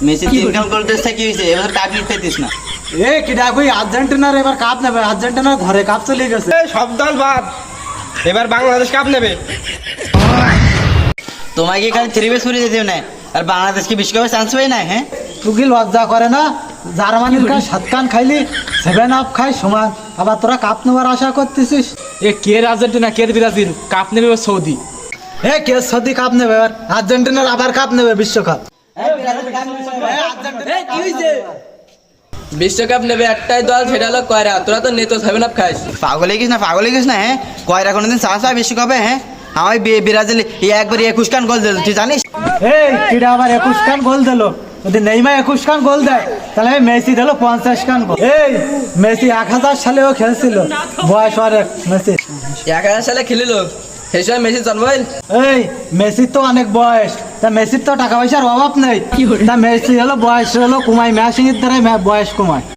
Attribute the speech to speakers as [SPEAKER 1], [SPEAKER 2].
[SPEAKER 1] Messi 3 গোল করতেছে কি হইছে এবার কাপ জিততেছিস না
[SPEAKER 2] এ কিডা কই আর্জেন্টিনার এবার কাপ নেবে আর্জেন্টিনার ঘরে কাপ চলে গেছে
[SPEAKER 3] এই সব দল বাদ এবার বাংলাদেশ কাপ নেবে
[SPEAKER 1] তোমাকে খালি 3 বেস করে যেতে না আর বাংলাদেশ কি বিশ্বকাপে চান্স পাই না হ্যাঁ
[SPEAKER 2] তুই কি লজ্জা করে না জার্মানির কাছে 7 কান খাইলি 7 আপ খাই সমান আবার তোরা কাপ নেওয়ার আশা করতেছিস
[SPEAKER 4] এ কে আর্জেন্টিনা কে ব্রাজিল কাপ নেবে এবার সৌদি
[SPEAKER 2] এ কে সৌদি কাপ নেবে এবার আর্জেন্টিনার আবার কাপ নেবে বিশ্বকাপ
[SPEAKER 5] বিশ্বকাপ নেবে একটাই দল, সেটা হলো কয়রা। তোরা তো নেতো 7 আপ খাস।
[SPEAKER 1] পাগল হয়ে গেছিস না হ্যাঁ কয়রা কোনোদিন চান্স পায় বিশ্বকাপে হ্যাঁ আমার ব্রাজিল একবার 21 কান গোল দিল তুই জানিস
[SPEAKER 2] এই কিডা আবার 21 কান গোল দিল যদি নেইমার 21 কান গোল দেয় তাহলে মেসি দিল 50 কান গোল এই মেসি 1000 সালেও খেলছিল বয়স অনেক মেসি
[SPEAKER 5] 1000 সালে খেলিল, সেই সময় মেসির জন্ম হইল।
[SPEAKER 2] এই মেসির তো অনেক বয়স তা মেসির তো টাকা পয়সার অভাব নেই তা মেসি হলো বয়স হলো কুমাই ম্যাচিংয়ের দ্বারা বয়স কমায়